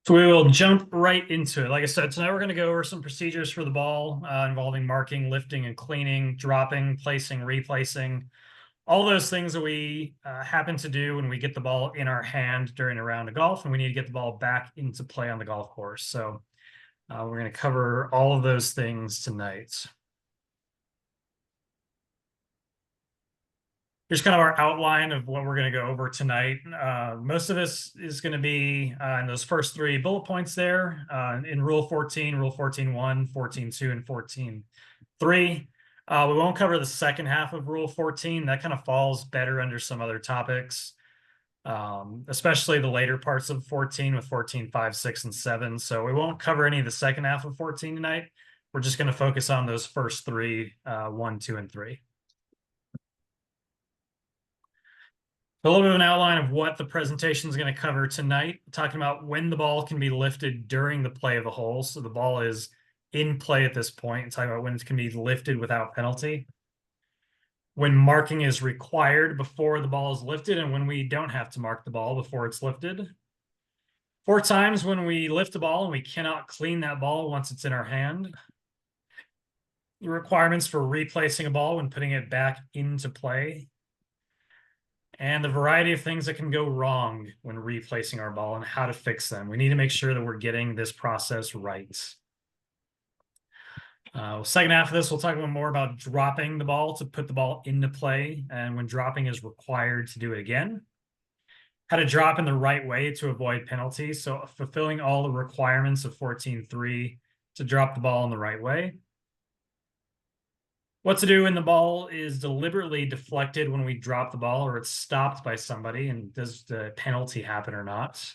So we will jump right into it. Like I said, tonight we're going to go over some procedures for the ball involving marking, lifting, and cleaning, dropping, placing, replacing, all those things that we happen to do when we get the ball in our hand during a round of golf, and we need to get the ball back into play on the golf course. So we're going to cover all of those things tonight. Here's kind of our outline of what we're going to go over tonight. Most of this is going to be in those first three bullet points there in Rule 14, Rule 14.1, 14.2, and 14.3. We won't cover the second half of Rule 14. That kind of falls better under some other topics, especially the later parts of 14 with 14.5, 6, and 7. So we won't cover any of the second half of 14 tonight. We're just going to focus on those first three, 1, 2, and 3. A little bit of an outline of what the presentation is going to cover tonight, talking about when the ball can be lifted during the play of the hole. So the ball is in play at this point, and talking about when it can be lifted without penalty. When marking is required before the ball is lifted, and when we don't have to mark the ball before it's lifted. 4 times when we lift the ball and we cannot clean that ball once it's in our hand. The requirements for replacing a ball when putting it back into play. And the variety of things that can go wrong when replacing our ball and how to fix them. We need to make sure that we're getting this process right. Second half of this, we'll talk a little more about dropping the ball to put the ball into play and when dropping is required to do it again. How to drop in the right way to avoid penalties. So fulfilling all the requirements of 14.3 to drop the ball in the right way. What to do when the ball is deliberately deflected when we drop the ball or it's stopped by somebody, and does the penalty happen or not?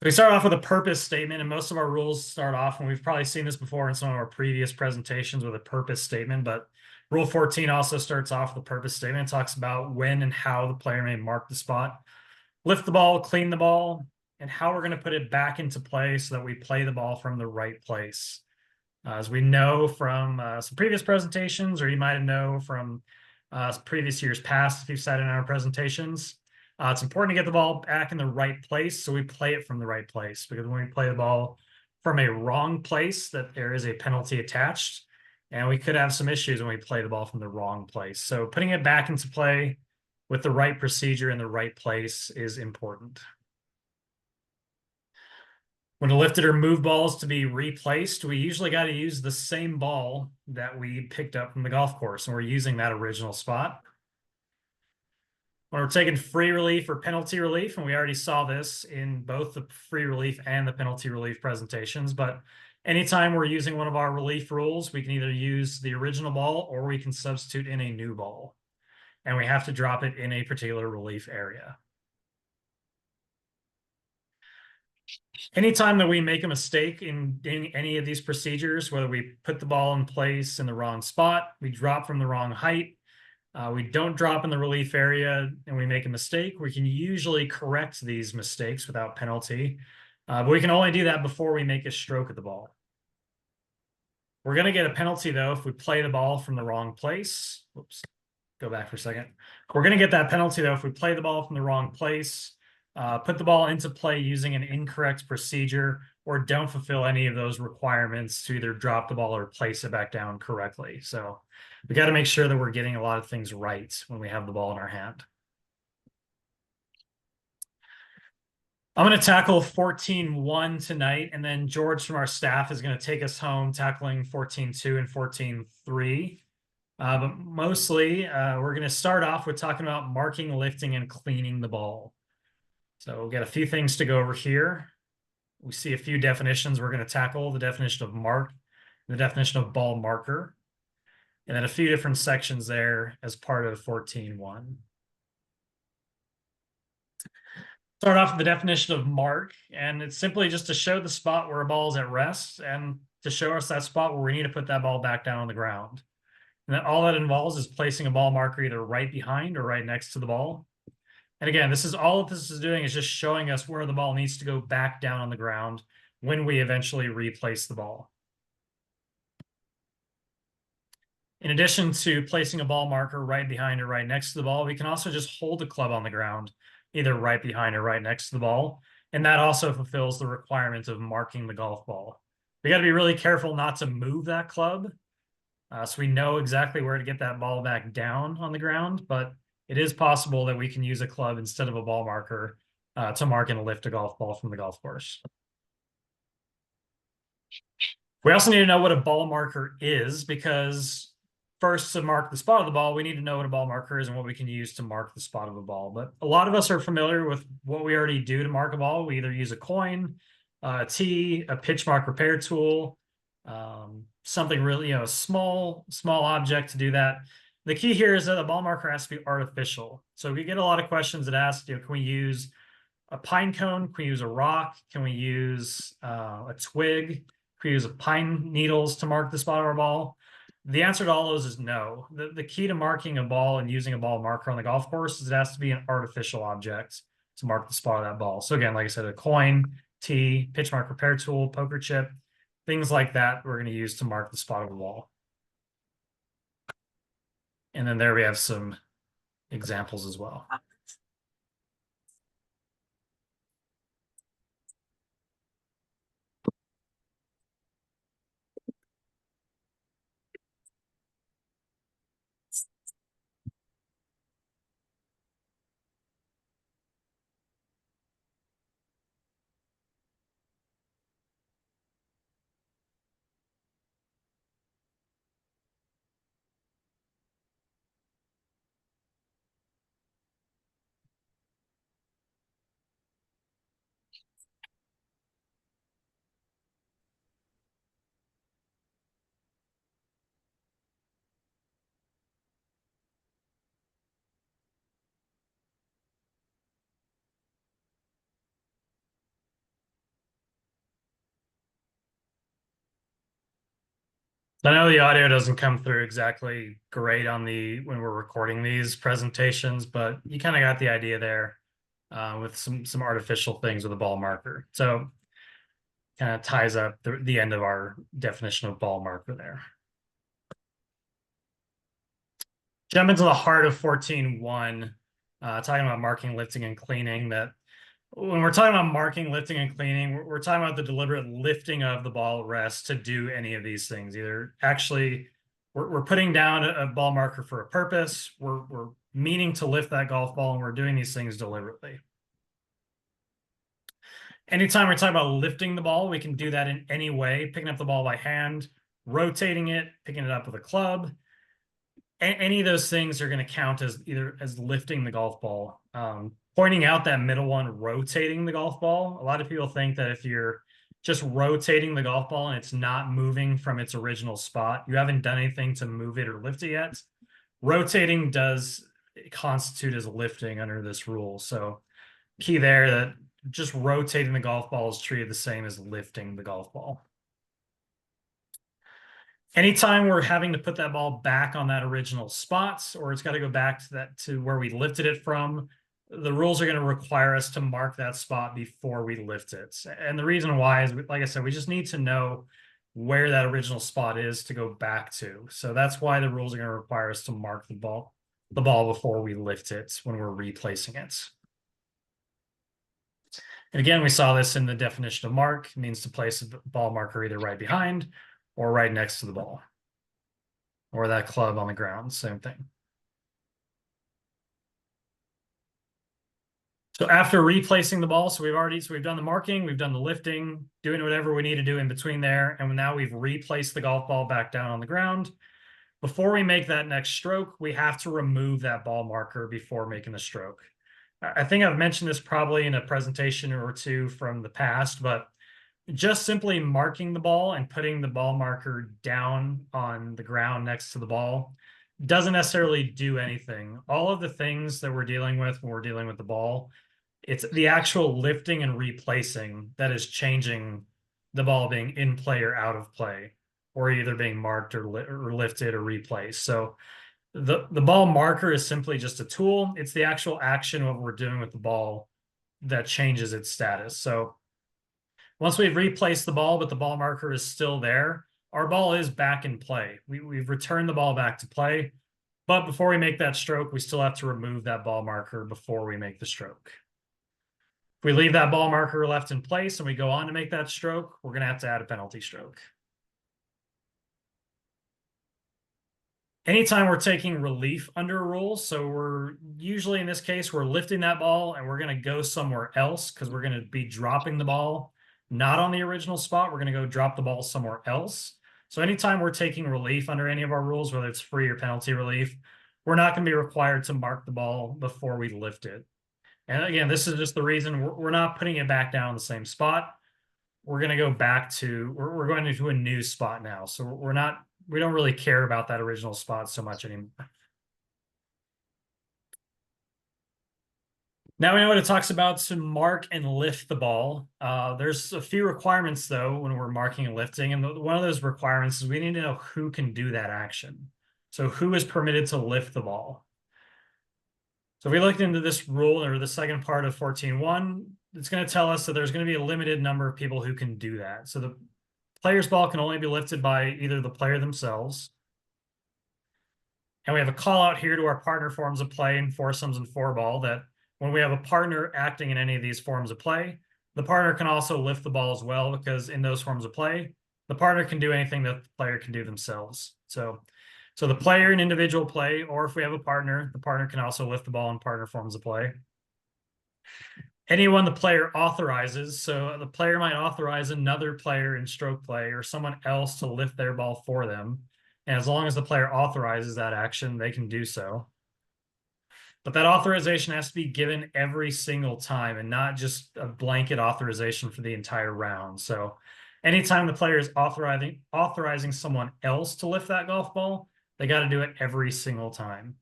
We start off with a purpose statement, and most of our rules start off, and we've probably seen this before in some of our previous presentations with a purpose statement, but Rule 14 also starts off with a purpose statement. It talks about when and how the player may mark the spot, lift the ball, clean the ball, and how we're going to put it back into play so that we play the ball from the right place. As we know from some previous presentations, or you might know from previous years past, if you've sat in our presentations, it's important to get the ball back in the right place so we play it from the right place. Because when we play the ball from a wrong place, that there is a penalty attached, and we could have some issues when we play the ball from the wrong place. So putting it back into play with the right procedure in the right place is important. When lifted or moved balls to be replaced, we usually got to use the same ball that we picked up from the golf course, and we're using that original spot. When we're taking free relief or penalty relief, and we already saw this in both the free relief and the penalty relief presentations, but anytime we're using one of our relief rules, we can either use the original ball or we can substitute in a new ball, and we have to drop it in a particular relief area. Anytime that we make a mistake in any of these procedures, whether we put the ball in place in the wrong spot, we drop from the wrong height, we don't drop in the relief area, and we make a mistake, we can usually correct these mistakes without penalty. But we can only do that before we make a stroke at the ball. We're going to get a penalty, though, if we play the ball from the wrong place. Whoops, go back for a second. We're going to get that penalty, though, if we play the ball from the wrong place, put the ball into play using an incorrect procedure, or don't fulfill any of those requirements to either drop the ball or place it back down correctly. So we got to make sure that we're getting a lot of things right when we have the ball in our hand. I'm going to tackle 14.1 tonight, and then George from our staff is going to take us home tackling 14.2 and 14.3. But mostly, we're going to start off with talking about marking, lifting, and cleaning the ball. So we'll get a few things to go over here. We see a few definitions we're going to tackle: the definition of mark, the definition of ball marker, and then a few different sections there as part of 14.1. Start off with the definition of mark, and it's simply just to show the spot where a ball is at rest and to show us that spot where we need to put that ball back down on the ground. And then all that involves is placing a ball marker either right behind or right next to the ball. And again, this is all this is doing is just showing us where the ball needs to go back down on the ground when we eventually replace the ball. In addition to placing a ball marker right behind or right next to the ball, we can also just hold the club on the ground either right behind or right next to the ball. And that also fulfills the requirement of marking the golf ball. We got to be really careful not to move that club. So we know exactly where to get that ball back down on the ground, but it is possible that we can use a club instead of a ball marker to mark and lift a golf ball from the golf course. We also need to know what a ball marker is, because first, to mark the spot of the ball, we need to know what a ball marker is and what we can use to mark the spot of a ball. But a lot of us are familiar with what we already do to mark a ball. We either use a coin, a tee, a pitch mark repair tool, something really, a small object to do that. The key here is that the ball marker has to be artificial. So we get a lot of questions that ask, can we use a pine cone? Can we use a rock? Can we use a twig? Can we use pine needles to mark the spot of our ball? The answer to all those is no. The key to marking a ball and using a ball marker on the golf course is it has to be an artificial object to mark the spot of that ball. So again, like I said, a coin, tee, pitch mark repair tool, poker chip, things like that we're going to use to mark the spot of a ball. And then there we have some examples as well. I know the audio doesn't come through exactly great on when we're recording these presentations, but you kind of got the idea there with some artificial things with a ball marker. So kind of ties up the end of our definition of ball marker there. Jump into the heart of 14.1, talking about marking, lifting, and cleaning. That when we're talking about marking, lifting, and cleaning, we're talking about the deliberate lifting of the ball at rest to do any of these things. Either actually we're putting down a ball marker for a purpose, we're meaning to lift that golf ball, and we're doing these things deliberately. Anytime we're talking about lifting the ball, we can do that in any way, picking up the ball by hand, rotating it, picking it up with a club. Any of those things are going to count as either as lifting the golf ball. Pointing out that middle one, rotating the golf ball. A lot of people think that if you're just rotating the golf ball and it's not moving from its original spot, you haven't done anything to move it or lift it yet. Rotating does constitute as lifting under this rule. So key there that just rotating the golf ball is treated the same as lifting the golf ball. Anytime we're having to put that ball back on that original spot, or it's got to go back to where we lifted it from, the rules are going to require us to mark that spot before we lift it. And the reason why is, like I said, we just need to know where that original spot is to go back to. So that's why the rules are going to require us to mark the ball before we lift it when we're replacing it. And again, we saw this in the definition of mark. It means to place a ball marker either right behind or right next to the ball, or that club on the ground, same thing. So after replacing the ball, so we've done the marking, we've done the lifting, doing whatever we need to do in between there, and now we've replaced the golf ball back down on the ground. Before we make that next stroke, we have to remove that ball marker before making the stroke. I think I've mentioned this probably in a presentation or two from the past, but just simply marking the ball and putting the ball marker down on the ground next to the ball doesn't necessarily do anything. All of the things that we're dealing with when we're dealing with the ball, it's the actual lifting and replacing that is changing the ball being in play or out of play, or either being marked or lifted or replaced. So the ball marker is simply just a tool. It's the actual action of what we're doing with the ball that changes its status. So once we've replaced the ball, but the ball marker is still there, our ball is back in play. We've returned the ball back to play. But before we make that stroke, we still have to remove that ball marker before we make the stroke. If we leave that ball marker left in place and we go on to make that stroke, we're going to have to add a penalty stroke. Anytime we're taking relief under a rule, so we're usually in this case, we're lifting that ball and we're going to go somewhere else because we're going to be dropping the ball, not on the original spot. We're going to go drop the ball somewhere else. So anytime we're taking relief under any of our rules, whether it's free or penalty relief, we're not going to be required to mark the ball before we lift it. And again, this is just the reason we're not putting it back down in the same spot. We're going to go back to, we're going into a new spot now. So we don't really care about that original spot so much anymore. Now we know what it talks about to mark and lift the ball. There's a few requirements though when we're marking and lifting, and one of those requirements is we need to know who can do that action. So who is permitted to lift the ball? So if we looked into this rule or the second part of 14.1, it's going to tell us that there's going to be a limited number of people who can do that. So the player's ball can only be lifted by either the player themselves. And we have a call out here to our partner forms of play in foursomes and four ball that when we have a partner acting in any of these forms of play, the partner can also lift the ball as well, because in those forms of play, the partner can do anything that the player can do themselves. So the player in individual play, or if we have a partner, the partner can also lift the ball in partner forms of play. Anyone the player authorizes, so the player might authorize another player in stroke play or someone else to lift their ball for them. And as long as the player authorizes that action, they can do so. But that authorization has to be given every single time and not just a blanket authorization for the entire round. So anytime the player is authorizing someone else to lift that golf ball, they got to do it every single time.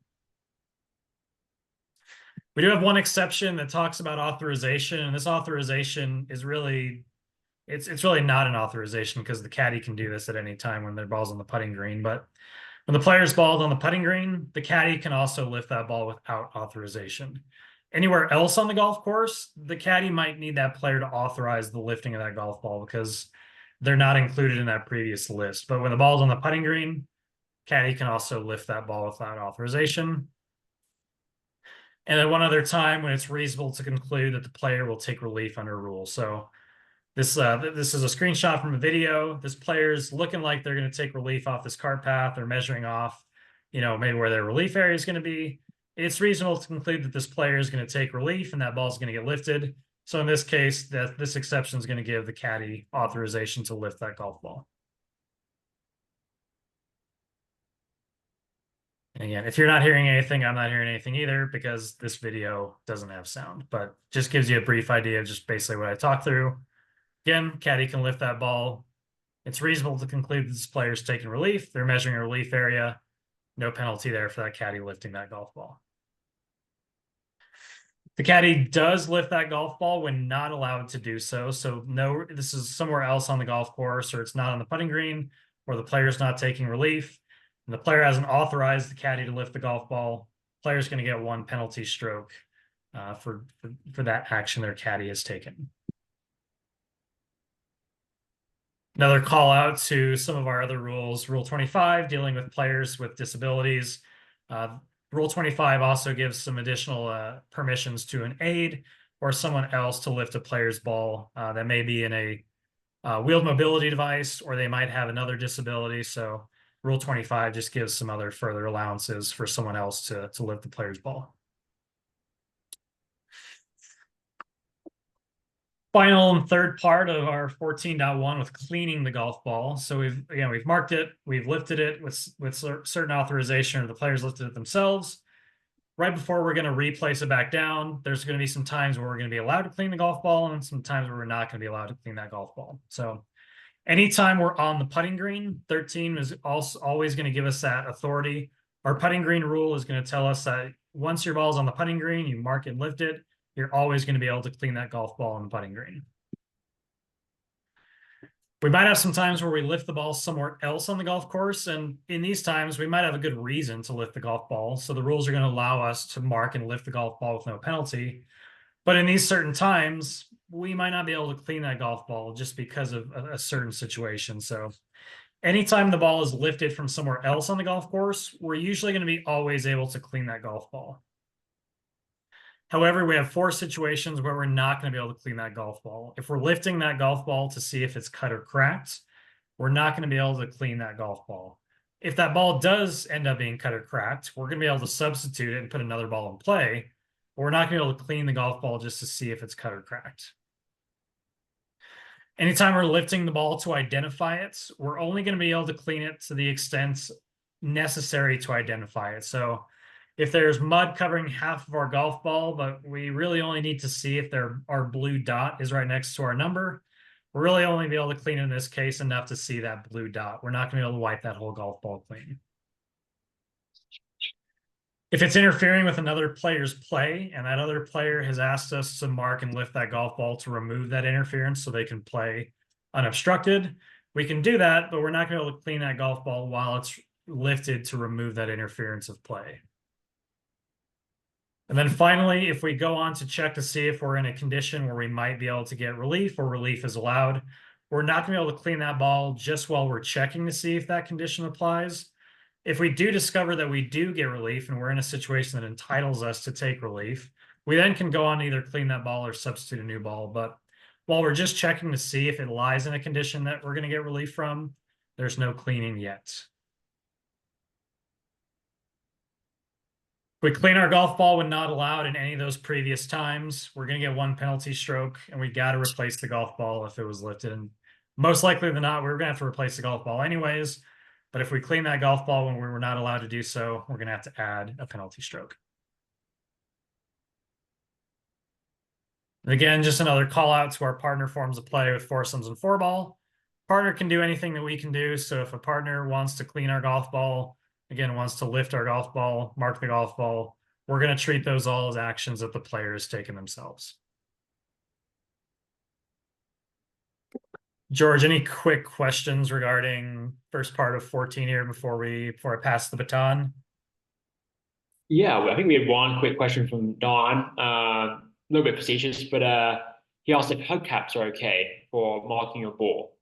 We do have one exception that talks about authorization, and this authorization is really, it's really not an authorization because the caddy can do this at any time when their ball's on the putting green. But when the player's ball's on the putting green, the caddy can also lift that ball without authorization. Anywhere else on the golf course, the caddy might need that player to authorize the lifting of that golf ball because they're not included in that previous list. But when the ball's on the putting green, caddy can also lift that ball without authorization. And then one other time when it's reasonable to conclude that the player will take relief under rule. So this is a screenshot from a video. This player's looking like they're going to take relief off this cart path. They're measuring off, maybe where their relief area is going to be. It's reasonable to conclude that this player is going to take relief and that ball is going to get lifted. So in this case, this exception is going to give the caddy authorization to lift that golf ball. And again, if you're not hearing anything, I'm not hearing anything either because this video doesn't have sound, but just gives you a brief idea of just basically what I talked through. Again, caddy can lift that ball. It's reasonable to conclude this player's taking relief. They're measuring a relief area. No penalty there for that caddy lifting that golf ball. The caddy does lift that golf ball when not allowed to do so. So no, this is somewhere else on the golf course, or it's not on the putting green, or the player's not taking relief, and the player hasn't authorized the caddy to lift the golf ball. The player's going to get one penalty stroke for that action their caddy has taken. Another call out to some of our other rules, Rule 25, dealing with players with disabilities. Rule 25 also gives some additional permissions to an aide or someone else to lift a player's ball that may be in a wheeled mobility device, or they might have another disability. So Rule 25 just gives some other further allowances for someone else to lift the player's ball. Final and third part of our 14.1 with cleaning the golf ball. So we've marked it, we've lifted it with certain authorization, or the players lifted it themselves. Right before we're going to replace it back down, there's going to be some times where we're going to be allowed to clean the golf ball and some times where we're not going to be allowed to clean that golf ball. So anytime we're on the putting green, 13 is also always going to give us that authority. Our putting green rule is going to tell us that once your ball's on the putting green, you mark it and lift it, you're always going to be able to clean that golf ball on the putting green. We might have some times where we lift the ball somewhere else on the golf course, and in these times, we might have a good reason to lift the golf ball. So the rules are going to allow us to mark and lift the golf ball with no penalty. But in these certain times, we might not be able to clean that golf ball just because of a certain situation. So anytime the ball is lifted from somewhere else on the golf course, we're usually going to be always able to clean that golf ball. However, we have 4 situations where we're not going to be able to clean that golf ball. If we're lifting that golf ball to see if it's cut or cracked, we're not going to be able to clean that golf ball. If that ball does end up being cut or cracked, we're going to be able to substitute it and put another ball in play, but we're not going to be able to clean the golf ball just to see if it's cut or cracked. Anytime we're lifting the ball to identify it, we're only going to be able to clean it to the extent necessary to identify it. So if there's mud covering half of our golf ball, but we really only need to see if our blue dot is right next to our number, we're really only be able to clean in this case enough to see that blue dot. We're not going to be able to wipe that whole golf ball clean. If it's interfering with another player's play and that other player has asked us to mark and lift that golf ball to remove that interference so they can play unobstructed, we can do that, but we're not going to be able to clean that golf ball while it's lifted to remove that interference of play. And then finally, if we go on to check to see if we're in a condition where we might be able to get relief or relief is allowed, we're not going to be able to clean that ball just while we're checking to see if that condition applies. If we do discover that we do get relief and we're in a situation that entitles us to take relief, we then can go on to either clean that ball or substitute a new ball. But while we're just checking to see if it lies in a condition that we're going to get relief from, there's no cleaning yet. If we clean our golf ball when not allowed in any of those previous times, we're going to get 1 penalty stroke, and we got to replace the golf ball if it was lifted. And most likely than not, we're going to have to replace the golf ball anyways. But if we clean that golf ball when we were not allowed to do so, we're going to have to add a penalty stroke. And again, just another call out to our partner forms of play with foursomes and 4-ball. Partner can do anything that we can do. So if a partner wants to clean our golf ball, again, wants to lift our golf ball, mark the golf ball, we're going to treat those all as actions that the player has taken themselves. George, any quick questions regarding first part of 14 here before I pass the baton? Yeah, I think we had one quick question from Don. A little bit facetious, but he asked if hubcaps are okay for marking your ball.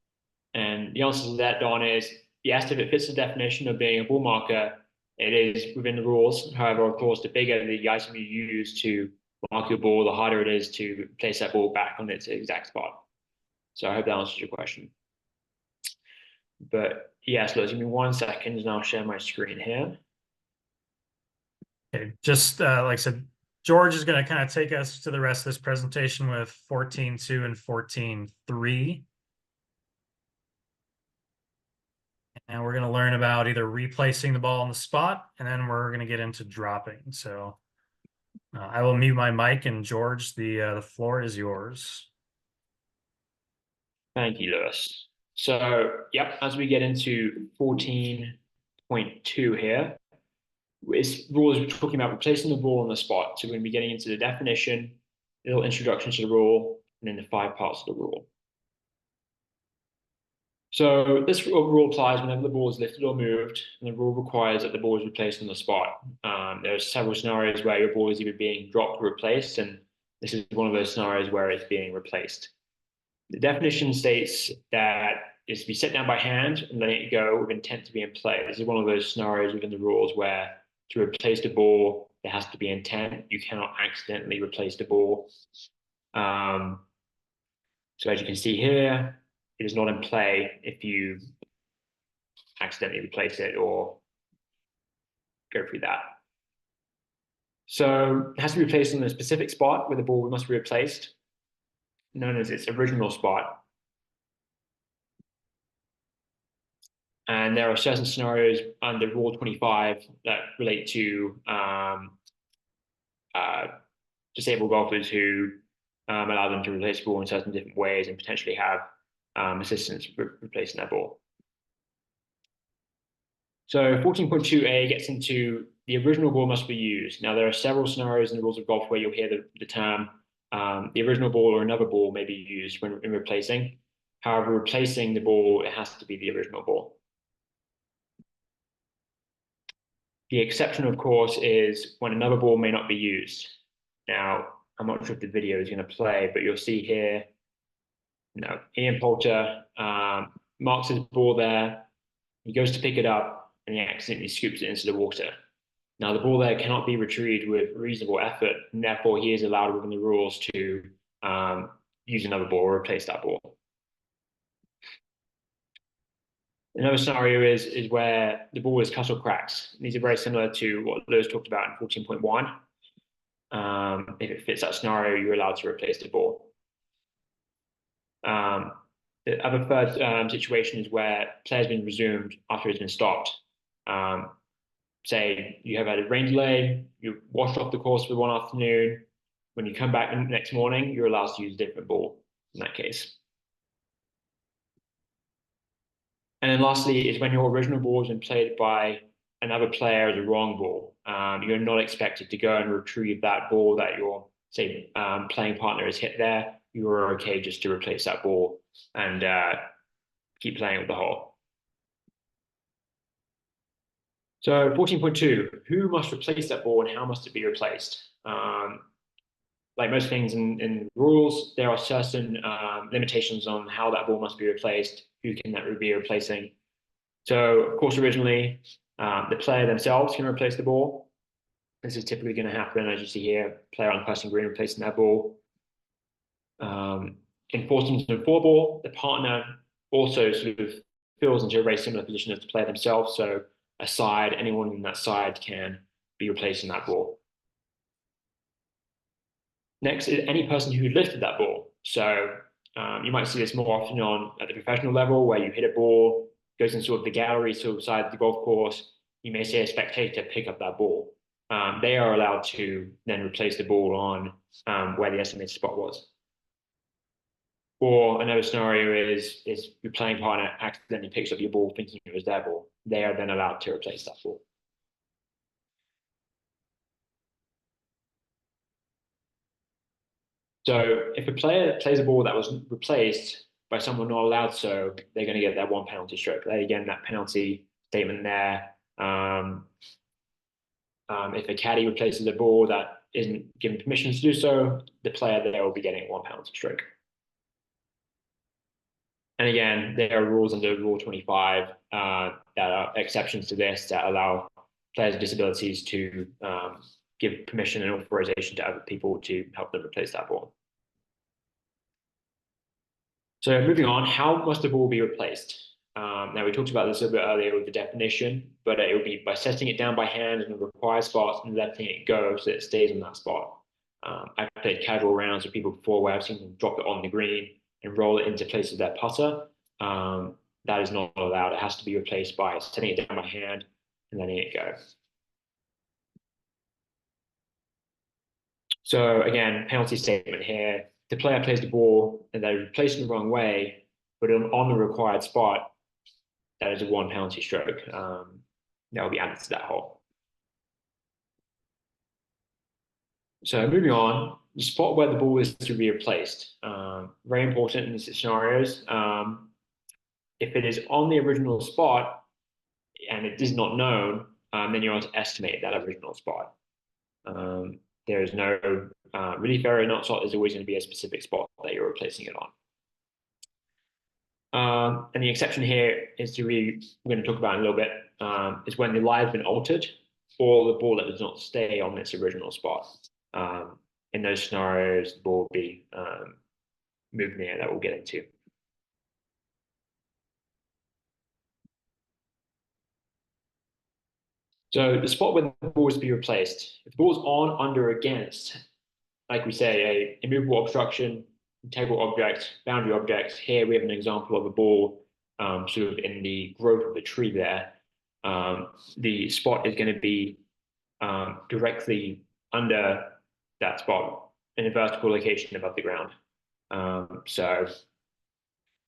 And the answer to that, Don, is yes, if it fits the definition of being a ball marker, it is within the rules. However, of course, the bigger the item you use to mark your ball, the harder it is to place that ball back on its exact spot. So I hope that answers your question. But yes, look, give me 1 second and I'll share my screen here. Okay, just like I said, George is going to kind of take us to the rest of this presentation with 14.2 and 14.3. And we're going to learn about either replacing the ball on the spot, and then we're going to get into dropping. So I will mute my mic, and George, the floor is yours. Thank you, Lewis. So, yep, as we get into 14.2 here, it's rules talking about replacing the ball on the spot. So we're going to be getting into the definition, a little introduction to the rule, and then the 5 parts of the rule. So this rule applies whenever the ball is lifted or moved, and the rule requires that the ball is replaced on the spot. There are several scenarios where your ball is either being dropped or replaced, and this is one of those scenarios where it's being replaced. The definition states that it's to be set down by hand and letting it go with intent to be in play. This is one of those scenarios within the rules where to replace the ball, there has to be intent. You cannot accidentally replace the ball. So as you can see here, it is not in play if you accidentally replace it or go through that. So it has to be placed on a specific spot where the ball must be replaced, known as its original spot. And there are certain scenarios under Rule 25 that relate to disabled golfers who allow them to replace the ball in certain different ways and potentially have assistance replacing that ball. So 14.2a gets into the original ball must be used. Now, there are several scenarios in the rules of golf where you'll hear the term the original ball or another ball may be used when in replacing. However, replacing the ball, it has to be the original ball. The exception, of course, is when another ball may not be used. Now, I'm not sure if the video is going to play, but you'll see here, Ian Poulter marks his ball there, He goes to pick it up and he accidentally scoops it into the water. Now, the ball there cannot be retrieved with reasonable effort, and therefore he is allowed within the rules to use another ball or replace that ball. Another scenario is where the ball is cut or cracked. These are very similar to what Lewis talked about in 14.1. If it fits that scenario, you're allowed to replace the ball. The other third situation is where player's been resumed after it's been stopped. Say you have had a rain delay, you washed off the course for one afternoon. When you come back the next morning, you're allowed to use a different ball in that case. And then lastly is when your original ball has been played by another player as a wrong ball. You're not expected to go and retrieve that ball that your, say, playing partner has hit there. You are okay just to replace that ball and keep playing with the hole. So 14.2, who must replace that ball and how must it be replaced? Like most things in rules, there are certain limitations on how that ball must be replaced, who can that be replacing. So, of course, originally, the player themselves can replace the ball. This is typically going to happen, as you see here, player on the passing green replacing that ball. In 14.4 ball, the partner also sort of fills into a very similar position as the player themselves. So a side, anyone in that side can be replacing that ball. Next is any person who lifted that ball. So you might see this more often at the professional level where you hit a ball, goes in sort of the gallery sort of side of the golf course. You may see a spectator pick up that ball. They are allowed to then replace the ball on where the estimated spot was. Or another scenario is your playing partner accidentally picks up your ball thinking it was their ball. They are then allowed to replace that ball. So if a player plays a ball that was replaced by someone not allowed so, they're going to get that one penalty stroke. Again, that penalty statement there. If a caddy replaces a ball that isn't given permission to do so, the player there will be getting one penalty stroke. And again, there are rules under Rule 25 that are exceptions to this that allow players with disabilities to give permission and authorization to other people to help them replace that ball. So moving on, how must the ball be replaced? Now we talked about this a bit earlier with the definition, but it will be by setting it down by hand in the required spots and letting it go so that it stays on that spot. I've played casual rounds with people before where I've seen them drop it on the green and roll it into place of their putter. That is not allowed. It has to be replaced by setting it down by hand and letting it go. So again, penalty statement here. The player plays the ball and they're placed in the wrong way, but on the required spot, that is a one penalty stroke. That will be added to that hole. So moving on, the spot where the ball is to be replaced. Very important in these scenarios. If it is on the original spot and it is not known, then you're on to estimate that original spot. There is no relief area not spot. There's always going to be a specific spot that you're replacing it on. And the exception here is we're going to talk about in a little bit, is when the lie has been altered or the ball that does not stay on its original spot. In those scenarios, the ball will be moved in the air that we'll get into. So the spot where the ball is to be replaced, if the ball is on, under, against, like we say, a immovable obstruction, integral object, boundary object. Here we have an example of a ball sort of in the growth of the tree there. The spot is going to be directly under that spot in a vertical location above the ground. So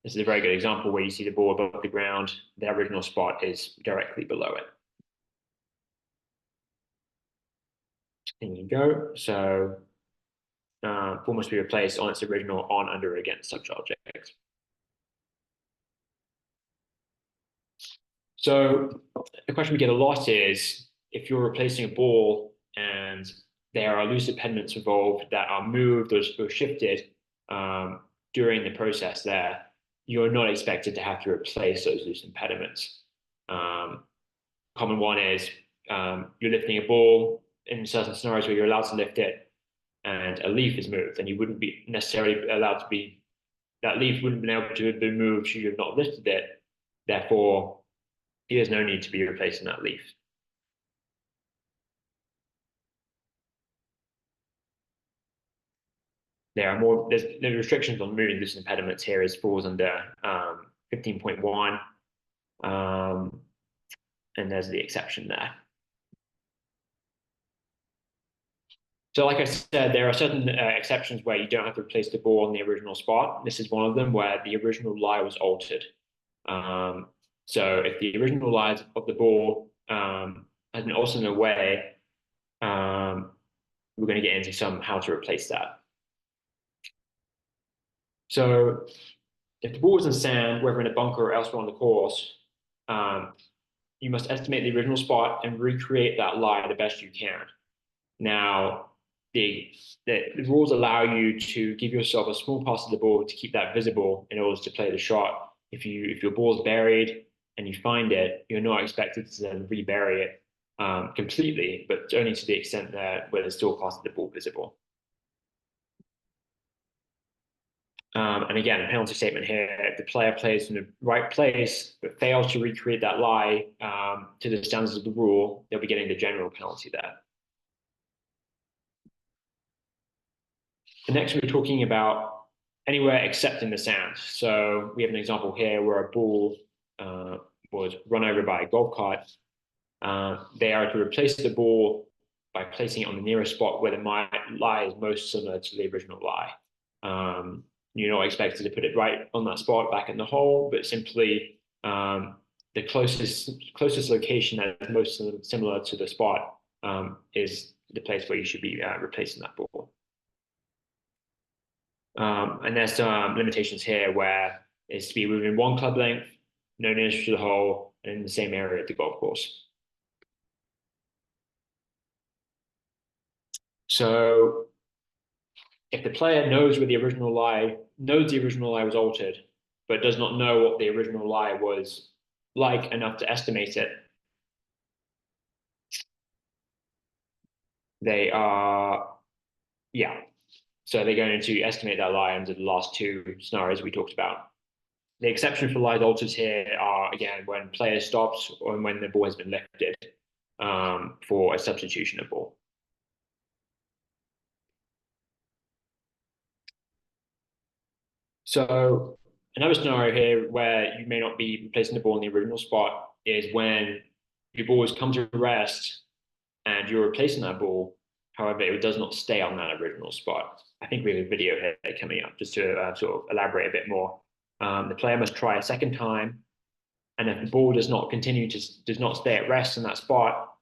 this is a very good example where you see the ball above the ground. The original spot is directly below it. There you go. So ball must be replaced on its original on, under, against such object. So the question we get a lot is if you're replacing a ball and there are loose impediments involved that are moved or shifted during the process there, you're not expected to have to replace those loose impediments. Common one is you're lifting a ball in certain scenarios where you're allowed to lift it, and a leaf is moved, and you wouldn't be necessarily allowed to be, that leaf wouldn't have been able to be moved should you have not lifted it. Therefore, there's no need to be replacing that leaf. There's restrictions on moving loose impediments here is falls under 15.1, and there's the exception there. So like I said, there are certain exceptions where you don't have to replace the ball on the original spot. This is one of them where the original lie was altered. So if the original lie of the ball has been altered in a way, we're going to get into how to replace that. So if the ball is in sand, whether in a bunker or elsewhere on the course, you must estimate the original spot and recreate that lie the best you can. Now, the rules allow you to give yourself a small pass of the ball to keep that visible in order to play the shot. If your ball's buried and you find it, you're not expected to then rebury it completely, but only to the extent that where there's still a pass of the ball visible. And again, a penalty statement here, if the player plays in the right place but fails to recreate that lie to the standards of the rule, they'll be getting the general penalty there. And next, we're talking about anywhere except in the sand. So we have an example here where a ball was run over by a golf cart. They are to replace the ball by placing it on the nearest spot where the lie is most similar to the original lie. You're not expected to put it right on that spot back in the hole, but simply the closest location that is most similar to the spot is the place where you should be replacing that ball. And there's some limitations here where it's to be within one club length, no nearest to the hole, and in the same area at the golf course. So if the player knows the original lie was altered, but does not know what the original lie was like enough to estimate it, they are, so they're going to estimate that lie under the last two scenarios we talked about. The exception for lies alters here are, again, when player stops or when the ball has been lifted for a substitution of ball. So another scenario here where you may not be replacing the ball in the original spot is when your ball has come to rest and you're replacing that ball. However, it does not stay on that original spot. I think we have a video here coming up just to sort of elaborate a bit more. The player must try a second time, and if the ball does not stay at rest in that spot,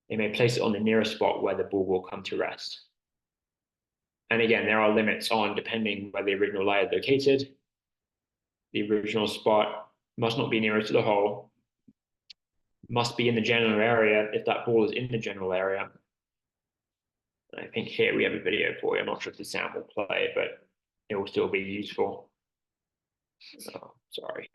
they may place it on the nearest spot where the ball will come to rest. And again, there are limits on depending where the original lie is located. The original spot must not be nearest to the hole, must be in the general area if that ball is in the general area. And I think here we have a video for you. I'm not sure if the sound will play, but it will still be useful. Oh, sorry.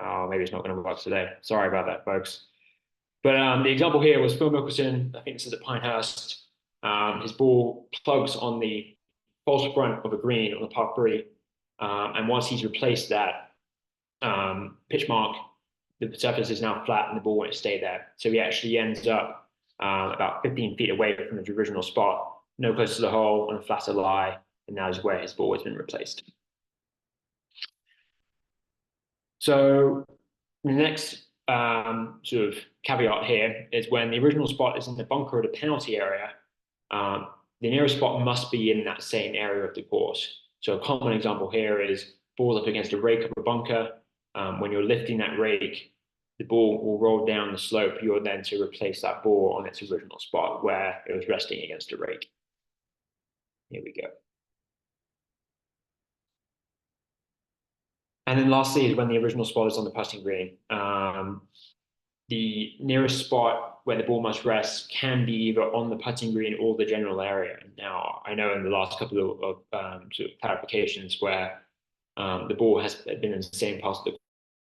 Oh, maybe it's not going to work today. Sorry about that, folks. But the example here was Phil Mickelson. I think this is at Pinehurst. His ball plugs on the false front of a green on the par 3. And once he's replaced that pitch mark, the surface is now flat and the ball won't stay there. So he actually ends up about 15 feet away from the original spot, no closer to the hole, on a flatter lie, and that is where his ball has been replaced. So the next sort of caveat here is when the original spot is in the bunker or the penalty area, the nearest spot must be in that same area of the course. So a common example here is balls up against a rake of a bunker. When you're lifting that rake, the ball will roll down the slope. You're then to replace that ball on its original spot where it was resting against a rake. Here we go. And then lastly is when the original spot is on the putting green. the nearest spot where the ball must rest can be either on the putting green or the general area. Now, I know in the last couple of sort of clarifications where the ball has been in the same part of the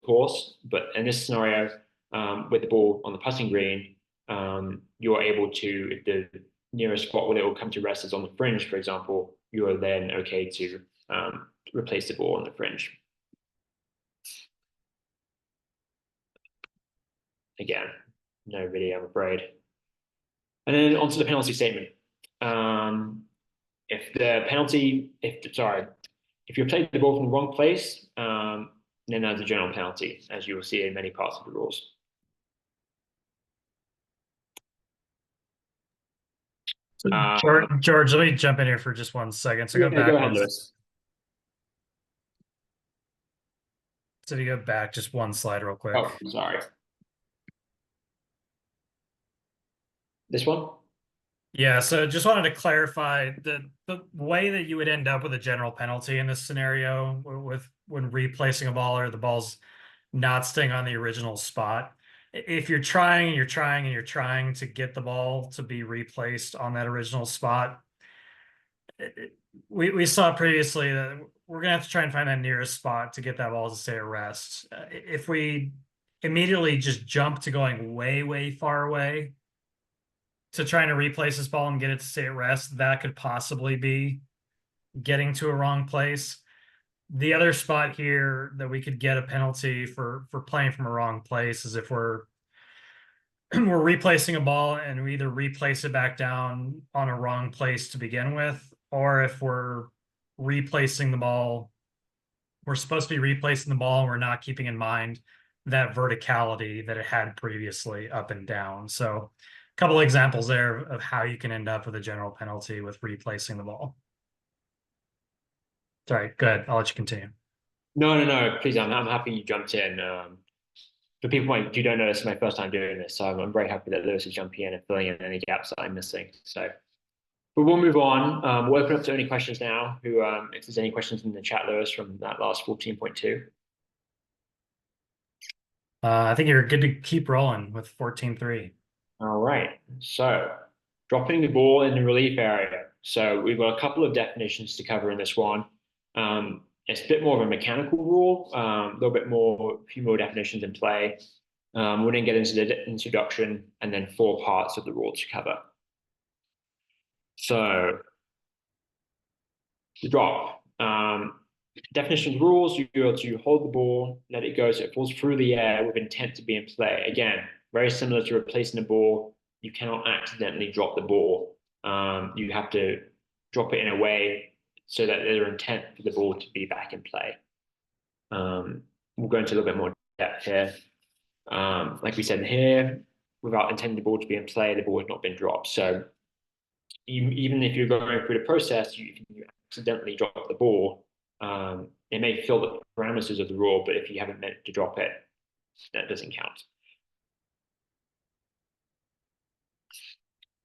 course, but in this scenario, with the ball on the putting green, you're able to, if the nearest spot where it will come to rest is on the fringe, for example, you are then okay to replace the ball on the fringe. Again, no video, I'm afraid. And then onto the penalty statement. If you played the ball from the wrong place, then that's a general penalty, as you will see in many parts of the rules. George, let me jump in here for just 1 second. So yeah, go ahead, Lewis. So you go back just 1 slide real quick. Oh, sorry. This one? Yeah, so just wanted to clarify the way that you would end up with a general penalty in this scenario with when replacing a ball or the ball's not staying on the original spot. If you're trying and you're trying and you're trying to get the ball to be replaced on that original spot, we saw previously that we're gonna have to try and find that nearest spot to get that ball to stay at rest. If we immediately just jump to going way far away to trying to replace this ball and get it to stay at rest, that could possibly be getting to a wrong place. The other spot here that we could get a penalty for playing from a wrong place is if we're replacing a ball and we either replace it back down on a wrong place to begin with, or if we're replacing the ball, we're supposed to be replacing the ball and we're not keeping in mind that verticality that it had previously up and down. So a couple of examples there of how you can end up with a general penalty with replacing the ball. Sorry, good. I'll let you continue. No. Please, I'm happy you jumped in. For people who don't know, this is my first time doing this, so I'm very happy that Lewis is jumping in and filling in any gaps that I'm missing. So, but we'll move on. We'll open up to any questions now. If there's any questions in the chat, Lewis, from that last 14.2. I think you're good to keep rolling with 14.3. All right. So, dropping the ball in the relief area. So we've got a couple of definitions to cover in this one. It's a bit more of a mechanical rule, a little bit more, a few more definitions in play. We're going to get into the introduction and then 4 parts of the rule to cover. So, the drop. Definition of rules, you're to hold the ball, let it go so it falls through the air with intent to be in play. Again, very similar to replacing the ball. You cannot accidentally drop the ball. You have to drop it in a way so that there's intent for the ball to be back in play. We'll go into a little bit more depth here. Like we said here, without intending the ball to be in play, the ball has not been dropped. So even if you're going through the process, you accidentally drop the ball, it may fill the parameters of the rule, but if you haven't meant to drop it, that doesn't count.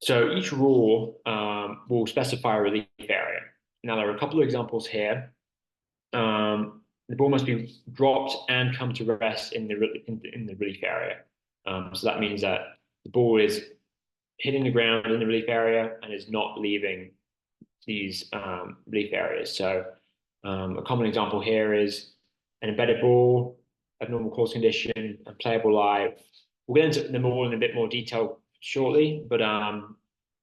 So each rule will specify a relief area. Now, there are a couple of examples here. The ball must be dropped and come to rest in the relief area. So that means that the ball is hitting the ground in the relief area and is not leaving these relief areas. So a common example here is an embedded ball, a normal course condition, a playable lie. We'll get into them all in a bit more detail shortly, but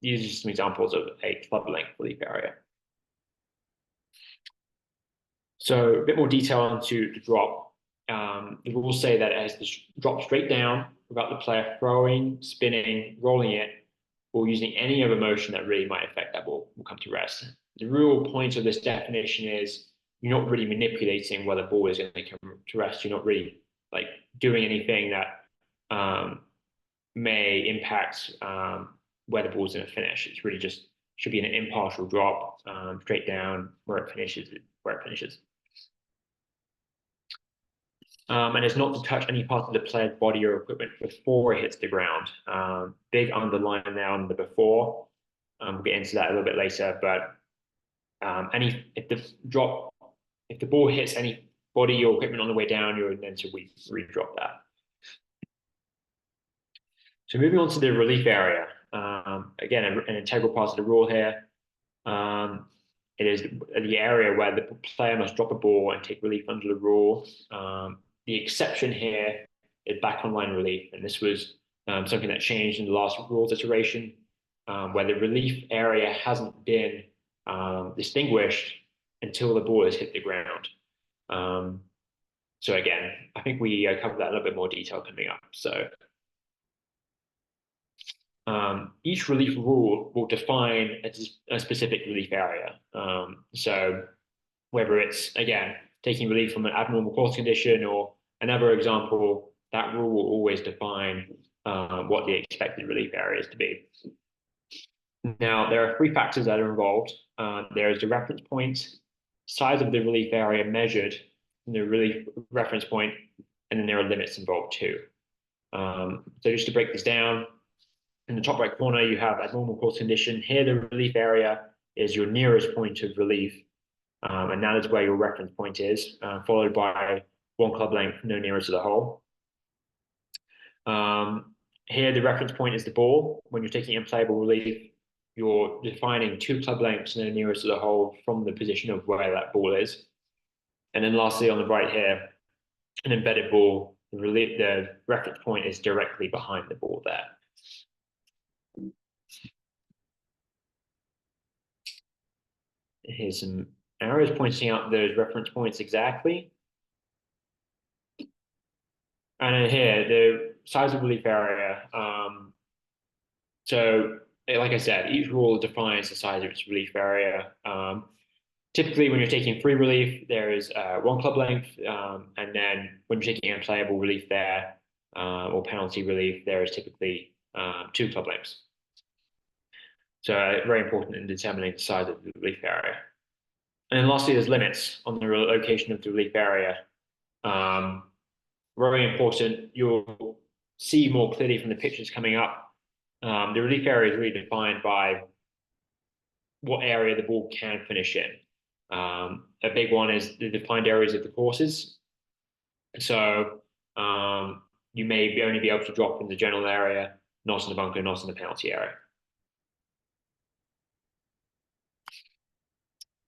these are just some examples of a club length relief area. So a bit more detail onto the drop. The rules say that it has to drop straight down without the player throwing, spinning, rolling it, or using any other motion that really might affect that ball will come to rest. The real point of this definition is you're not really manipulating where the ball is going to come to rest. You're not really like doing anything that may impact where the ball's going to finish. It's really just should be an impartial drop straight down where it finishes. And it's not to touch any part of the player's body or equipment before it hits the ground. Big underline there on the before. We'll get into that a little bit later, but if the ball hits any body or equipment on the way down, you're then to re-drop that. So moving on to the relief area. Again, an integral part of the rule here. It is the area where the player must drop a ball and take relief under the rule. The exception here is back on line relief, and this was something that changed in the last rules iteration, where the relief area hasn't been distinguished until the ball has hit the ground. So again, I think we covered that in a little bit more detail coming up. So each relief rule will define a specific relief area. So whether it's, again, taking relief from an abnormal course condition or another example, that rule will always define what the expected relief area is to be. Now, there are three factors that are involved. There is the reference point, size of the relief area measured in the relief reference point, and then there are limits involved too. So just to break this down, in the top right corner, you have abnormal course condition. Here, the relief area is your nearest point of relief, and that is where your reference point is, followed by one club length no nearer to the hole. Here, the reference point is the ball. When you're taking unplayable relief, you're defining two club lengths no nearer to the hole from the position of where that ball is. And then lastly, on the right here, an embedded ball, the reference point is directly behind the ball there. Here's some arrows pointing out those reference points exactly. And then here, the size of relief area. So, like I said, each rule defines the size of its relief area. Typically, when you're taking free relief, there is one club length. And then when you're taking unplayable relief there, or penalty relief, there is typically two club lengths. So very important in determining the size of the relief area. And then lastly, there's limits on the location of the relief area. Very important. You'll see more clearly from the pictures coming up. The relief area is really defined by what area the ball can finish in. A big one is the defined areas of the courses. So you may only be able to drop in the general area, not in the bunker, not in the penalty area.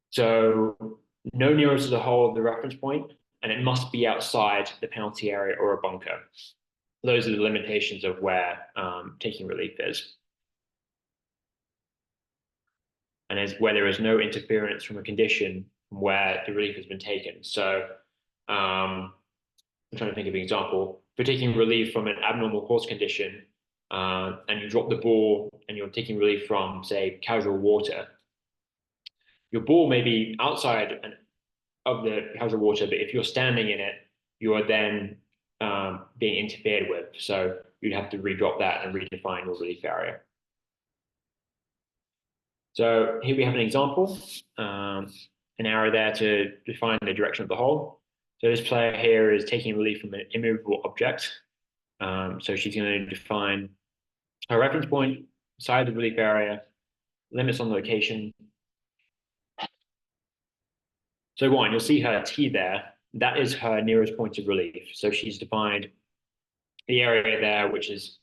So no nearer to the hole of the reference point, and it must be outside the penalty area or a bunker. Those are the limitations of where taking relief is. And is where there is no interference from a condition from where the relief has been taken. So I'm trying to think of an example. If you're taking relief from an abnormal course condition and you drop the ball and you're taking relief from, say, casual water, your ball may be outside of the casual water, but if you're standing in it, you are then being interfered with. So you'd have to redrop that and redefine your relief area. So here we have an example, an arrow there to define the direction of the hole. So this player here is taking relief from an immovable object. So she's going to define her reference point, size of the relief area, limits on location. So one, you'll see her T there. That is her nearest point of relief. So she's defined the area there, which is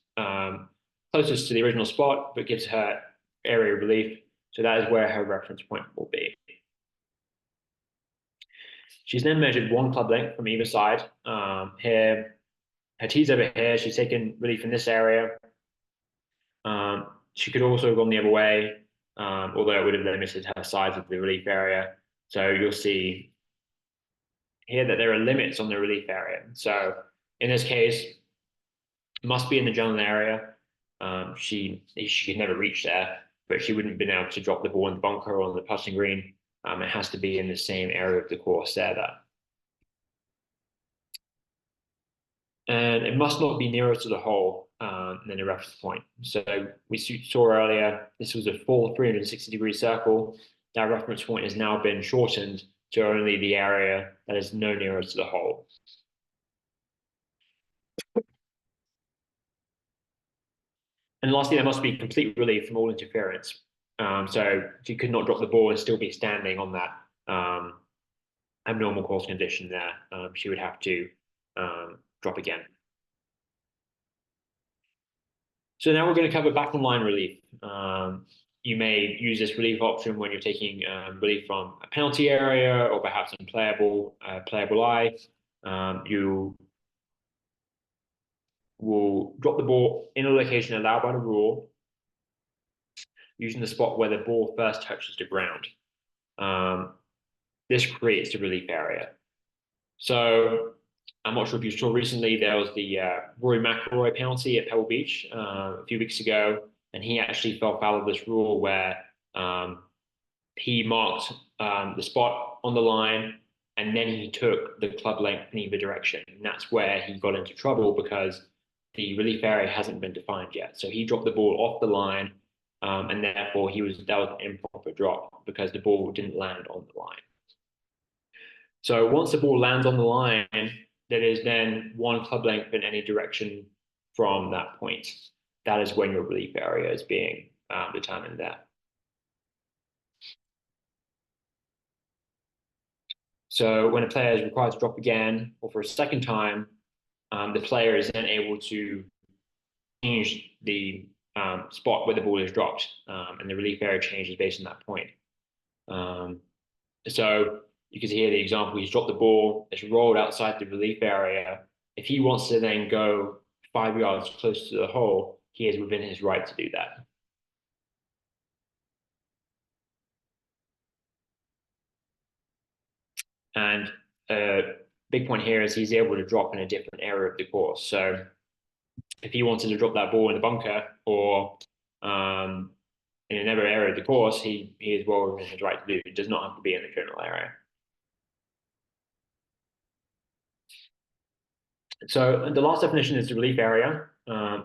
closest to the original spot, but gives her area of relief. So that is where her reference point will be. She's then measured one club length from either side. Here, her T's over here. She's taken relief in this area. She could also have gone the other way, although it would have limited her size of the relief area. So you'll see here that there are limits on the relief area. So in this case, must be in the general area. She could never reach there, but she wouldn't have been able to drop the ball in the bunker or on the putting green. It has to be in the same area of the course there. And it must not be nearer to the hole than the reference point. So we saw earlier, this was a full 360-degree circle. That reference point has now been shortened to only the area that is no nearer to the hole. And lastly, there must be complete relief from all interference. So she could not drop the ball and still be standing on that abnormal course condition there. She would have to drop again. So now we're going to cover back on line relief. You may use this relief option when you're taking relief from a penalty area or perhaps unplayable playable eye. You will drop the ball in a location allowed by the rule, using the spot where the ball first touches the ground. This creates the relief area. So I'm not sure if you saw recently, there was the Rory McIlroy penalty at Pebble Beach a few weeks ago, and he actually fell foul of this rule where he marked the spot on the line, and then he took the club length in either direction. And that's where he got into trouble because the relief area hasn't been defined yet. So he dropped the ball off the line, and therefore that was an improper drop because the ball didn't land on the line. So once the ball lands on the line, there is then one club length in any direction from that point. That is when your relief area is being determined there. So when a player is required to drop again or for a second time, the player is then able to change the spot where the ball is dropped, and the relief area changes based on that point. So you can see here the example, he's dropped the ball, it's rolled outside the relief area. If he wants to then go 5 yards close to the hole, he is within his right to do that. And a big point here is he's able to drop in a different area of the course. So if he wanted to drop that ball in the bunker or in another area of the course, he is well within his right to do. It does not have to be in the general area. So the last definition is the relief area,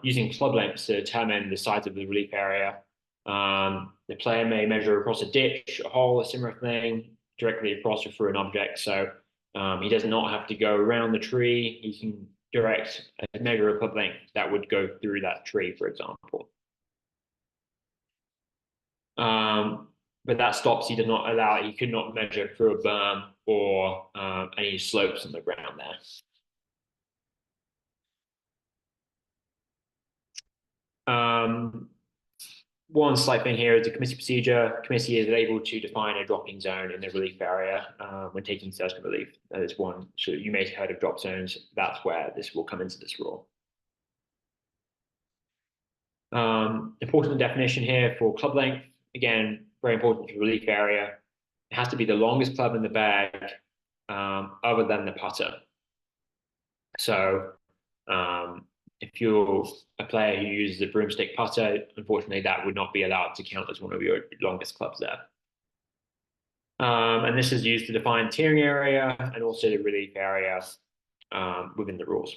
using club lengths to determine the size of the relief area. The player may measure across a ditch, a hole, a similar thing, directly across or through an object. So he does not have to go around the tree. He can direct a measure of club length that would go through that tree, for example. But that stops, he could not measure through a berm or any slopes on the ground there. One slight thing here is the committee procedure. Committee is able to define a dropping zone in the relief area when taking certain relief. That is one. So you may have heard of drop zones. That's where this will come into this rule. Important definition here for club length. Again, very important for relief area. It has to be the longest club in the bag other than the putter. So if you're a player who uses a broomstick putter, unfortunately, that would not be allowed to count as one of your longest clubs there. And this is used to define tearing area and also the relief area within the rules.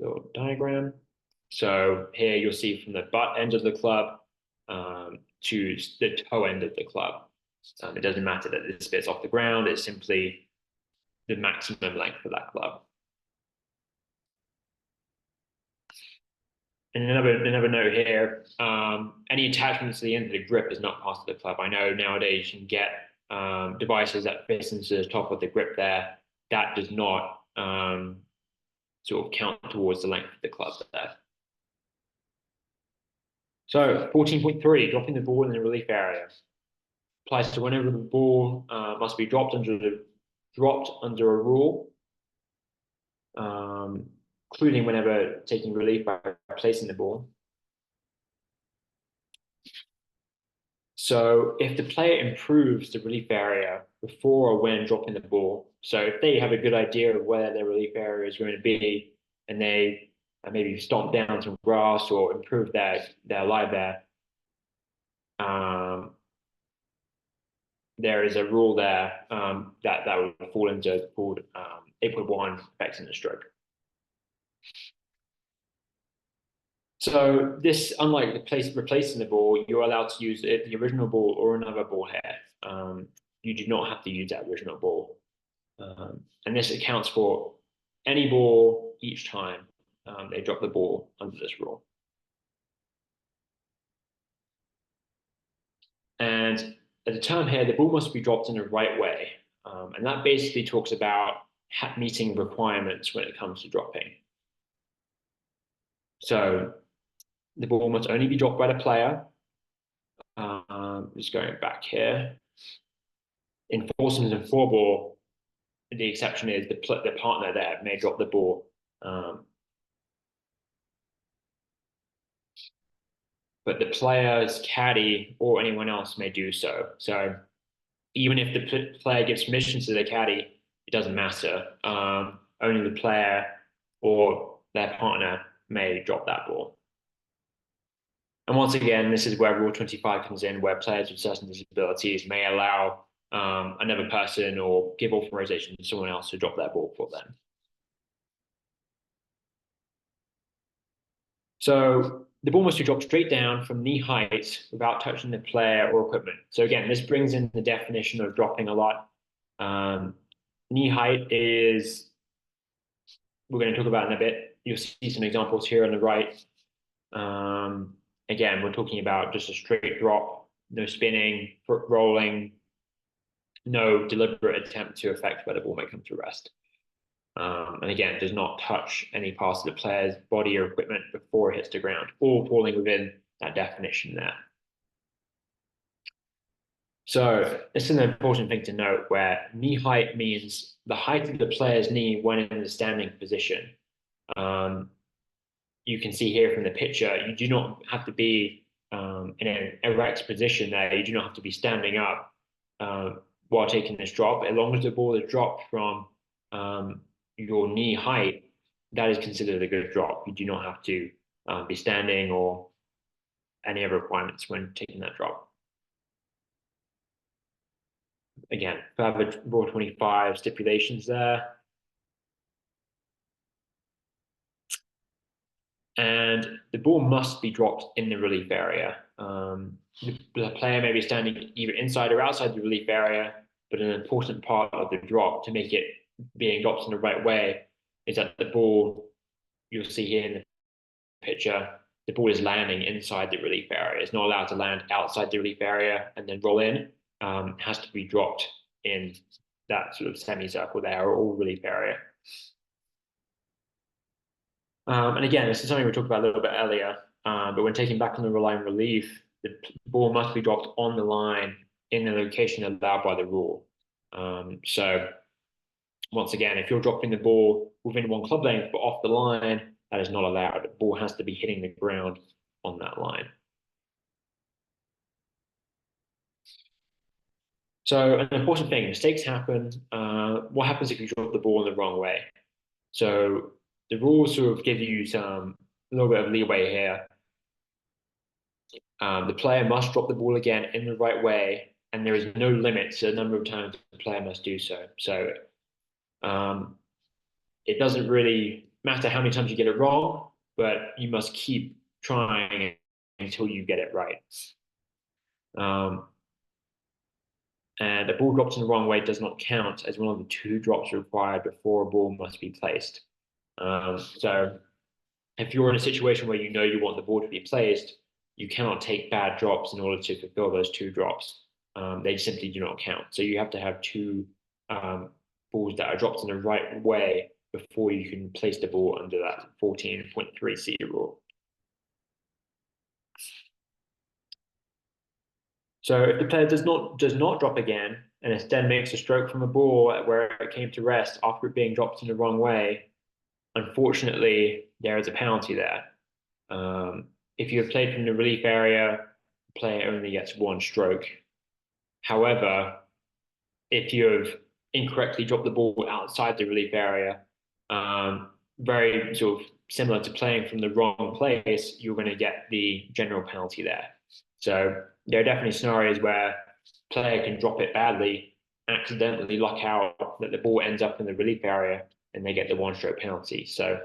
Little diagram. So here you'll see from the butt end of the club to the toe end of the club. It doesn't matter that this bit's off the ground, it's simply the maximum length for that club. And another note here, any attachments to the end of the grip is not part of the club. I know nowadays you can get devices that fit into the top of the grip there. That does not sort of count towards the length of the club there. So 14.3, dropping the ball in the relief area. Applies to whenever the ball must be dropped under a rule, including whenever taking relief by placing the ball. So if the player improves the relief area before or when dropping the ball, so if they have a good idea of where their relief area is going to be, and they maybe stomp down some grass or improve their lie there, there is a rule there that would fall into called 8.1 affecting the stroke. So this, unlike replacing the ball, you're allowed to use the original ball or another ball here. You do not have to use that original ball. And this accounts for any ball each time they drop the ball under this rule. And the term here, the ball must be dropped in the right way. And that basically talks about meeting requirements when it comes to dropping. So the ball must only be dropped by the player. Just going back here. In foursomes and four ball, the exception is the partner there may drop the ball. But the player's caddy or anyone else may do so. So even if the player gives permission to the caddy, it doesn't matter. Only the player or their partner may drop that ball. And once again, this is where Rule 25 comes in, where players with certain disabilities may allow another person or give authorization to someone else to drop their ball for them. So the ball must be dropped straight down from knee height without touching the player or equipment. So again, this brings in the definition of dropping a lot. Knee height is, we're going to talk about in a bit. You'll see some examples here on the right. Again, we're talking about just a straight drop, no spinning, rolling, no deliberate attempt to affect where the ball may come to rest. And again, does not touch any parts of the player's body or equipment before it hits the ground, all falling within that definition there. So this is an important thing to note where knee height means the height of the player's knee when in the standing position. You can see here from the picture, you do not have to be in an erect position there. You do not have to be standing up while taking this drop. As long as the ball is dropped from your knee height, that is considered a good drop. You do not have to be standing or any other requirements when taking that drop. Again, further Rule 25 stipulations there. And the ball must be dropped in the relief area. The player may be standing either inside or outside the relief area, but an important part of the drop to make it being dropped in the right way is that the ball, you'll see here in the picture, the ball is landing inside the relief area. It's not allowed to land outside the relief area and then roll in. It has to be dropped in that sort of semicircle there or relief area. And again, this is something we talked about a little bit earlier, but when taking back on the line relief, the ball must be dropped on the line in the location allowed by the rule. So once again, if you're dropping the ball within one club length but off the line, that is not allowed. The ball has to be hitting the ground on that line. So an important thing, mistakes happen. What happens if you drop the ball in the wrong way? So the rules sort of give you a little bit of leeway here. The player must drop the ball again in the right way, and there is no limit to the number of times the player must do so. So it doesn't really matter how many times you get it wrong, but you must keep trying until you get it right. And a ball dropped in the wrong way does not count as one of the two drops required before a ball must be placed. So if you're in a situation where you know you want the ball to be placed, you cannot take bad drops in order to fulfill those two drops. They simply do not count. So you have to have two balls that are dropped in the right way before you can place the ball under that 14.3C rule. So if the player does not drop again and instead makes a stroke from a ball where it came to rest after it being dropped in the wrong way, unfortunately, there is a penalty there. If you have played from the relief area, the player only gets one stroke. However, if you have incorrectly dropped the ball outside the relief area, very sort of similar to playing from the wrong place, you're going to get the general penalty there. So there are definitely scenarios where a player can drop it badly, accidentally luck out that the ball ends up in the relief area, and they get the one-stroke penalty. So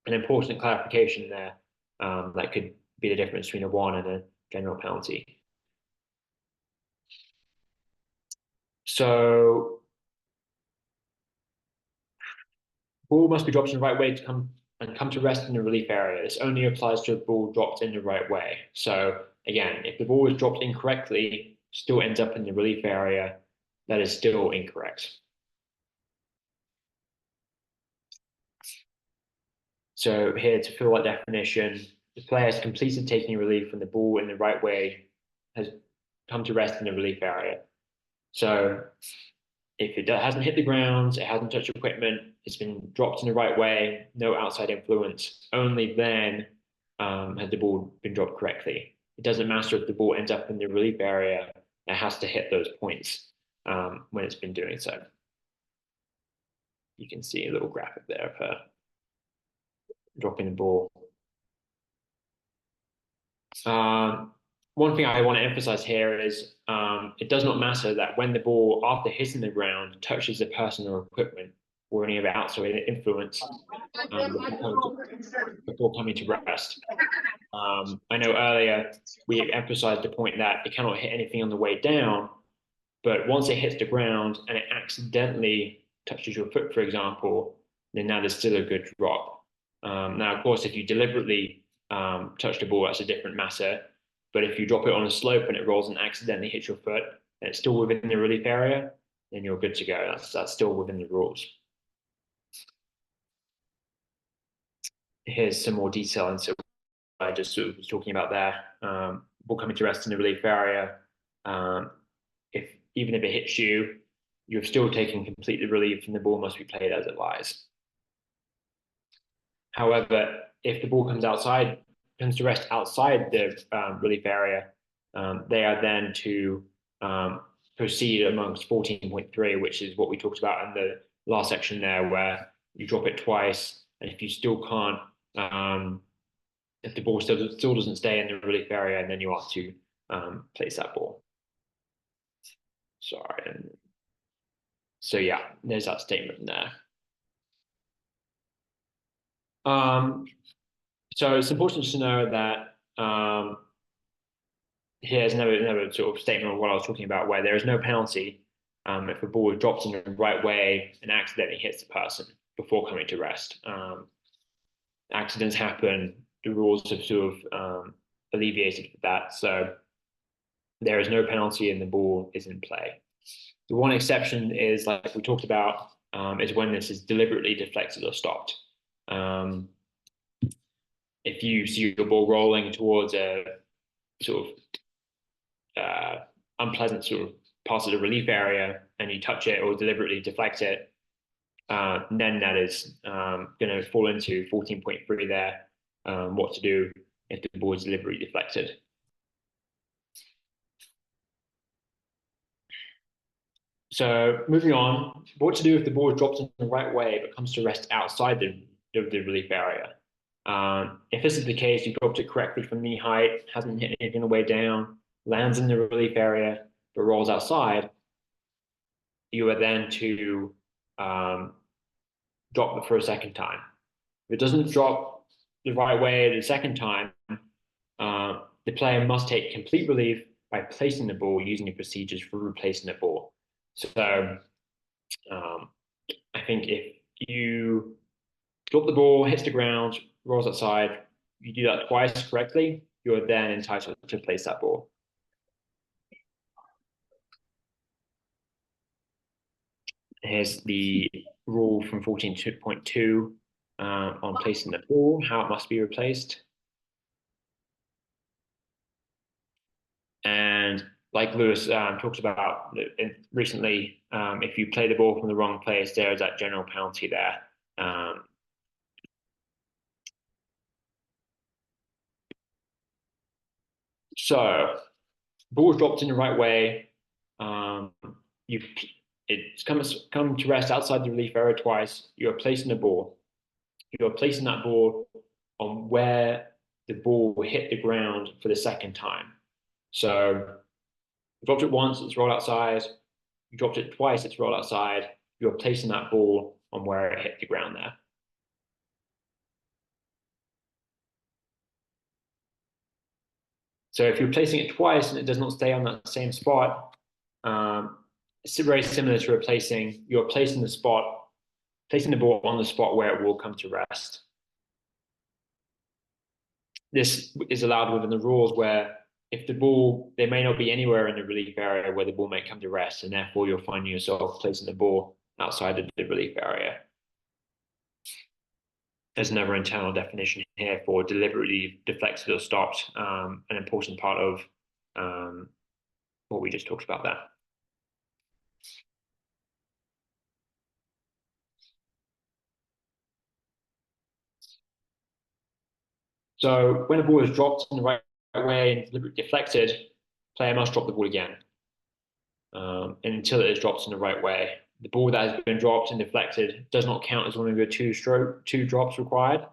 an important clarification there that could be the difference between a one and a general penalty. So ball must be dropped in the right way to come to rest in the relief area. This only applies to a ball dropped in the right way. So again, if the ball is dropped incorrectly, still ends up in the relief area, that is still incorrect. So here to fill that definition, the player has completed taking relief from the ball in the right way, has come to rest in the relief area. So if it hasn't hit the ground, it hasn't touched equipment, it's been dropped in the right way, no outside influence, only then has the ball been dropped correctly. It doesn't matter if the ball ends up in the relief area, it has to hit those points when it's been doing so. You can see a little graphic there of her dropping the ball. One thing I want to emphasize here is it does not matter that when the ball, after hitting the ground, touches the person or equipment or any of the outside influence before coming to rest. I know earlier we emphasized the point that it cannot hit anything on the way down, but once it hits the ground and it accidentally touches your foot, for example, then that is still a good drop. Now, of course, if you deliberately touch the ball, that's a different matter. But if you drop it on a slope and it rolls and accidentally hits your foot, and it's still within the relief area, then you're good to go. That's still within the rules. Here's some more detail into what I just sort of was talking about there. Ball coming to rest in the relief area. If even if it hits you, you're still taking complete relief, and the ball must be played as it lies. However, if the ball comes to rest outside the relief area, they are then to proceed amongst 14.3, which is what we talked about in the last section there, where you drop it twice, and if you still can't, if the ball still doesn't stay in the relief area, and then you are to place that ball. Sorry. So yeah, there's that statement there. So it's important to know that here's another sort of statement of what I was talking about, where there is no penalty if a ball drops in the right way and accidentally hits the person before coming to rest. Accidents happen. The rules have sort of alleviated that. So there is no penalty and the ball is in play. The one exception is, like we talked about, is when this is deliberately deflected or stopped. If you see your ball rolling towards a sort of unpleasant sort of part of the relief area and you touch it or deliberately deflect it, then that is going to fall into 14.3 there, what to do if the ball is deliberately deflected. So moving on, what to do if the ball is dropped in the right way but comes to rest outside the relief area. If this is the case, you dropped it correctly from knee height, hasn't hit anything on the way down, lands in the relief area, but rolls outside, you are then to drop it for a second time. If it doesn't drop the right way the second time, the player must take complete relief by placing the ball using the procedures for replacing the ball. So I think if you drop the ball, hits the ground, rolls outside, you do that twice correctly, you're then entitled to place that ball. Here's the rule from 14.2 on placing the ball, how it must be replaced. And like Lewis talked about recently, if you play the ball from the wrong place, there is that general penalty there. So, ball's dropped in the right way. It's come to rest outside the relief area twice. You are placing the ball. You are placing that ball on where the ball will hit the ground for the second time. So you dropped it once, it's rolled outside. You dropped it twice, it's rolled outside. You're placing that ball on where it hit the ground there. So if you're placing it twice and it does not stay on that same spot, it's very similar to replacing. You're placing the ball on the spot where it will come to rest. This is allowed within the rules where if the ball, there may not be anywhere in the relief area where the ball may come to rest, and therefore you're finding yourself placing the ball outside of the relief area. there's another internal definition here for deliberately deflected or stopped, an important part of what we just talked about there. So when a ball is dropped in the right way and deliberately deflected, player must drop the ball again. And until it is dropped in the right way. The ball that has been dropped and deflected does not count as one of your two drops required.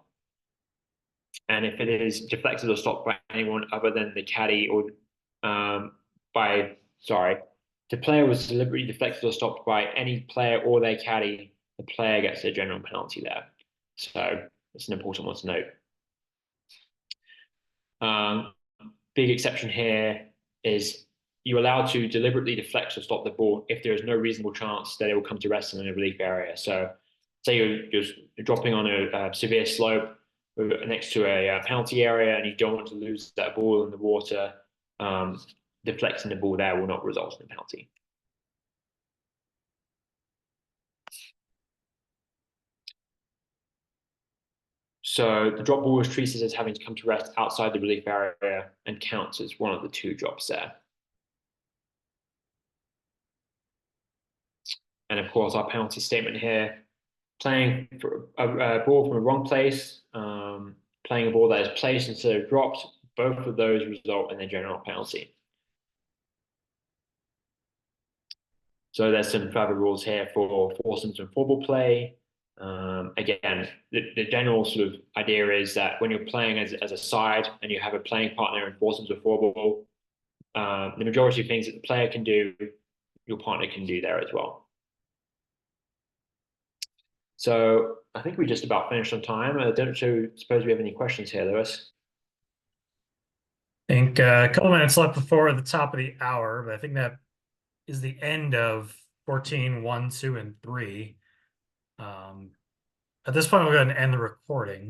And if it is deflected or stopped by anyone other than the caddy or the player was deliberately deflected or stopped by any player or their caddy, the player gets a general penalty there. So it's an important one to note. Big exception here is you're allowed to deliberately deflect or stop the ball if there is no reasonable chance that it will come to rest in a relief area. So say you're dropping on a severe slope next to a penalty area and you don't want to lose that ball in the water, deflecting the ball there will not result in a penalty. So the drop ball is treated as having to come to rest outside the relief area and counts as one of the two drops there. And of course, our penalty statement here, playing for a ball from a wrong place, playing a ball that is placed instead of dropped, both of those result in a general penalty. So there's some further rules here for foursomes and four ball play. Again, the general sort of idea is that when you're playing as a side and you have a playing partner in foursomes or four ball, the majority of things that the player can do, your partner can do there as well. So I think we just about finished on time. I don't suppose we have any questions here, Lewis. I think a couple minutes left before the top of the hour, but I think that is the end of 14, 1, 2, and 3. At this point, we'll go ahead and end the recording.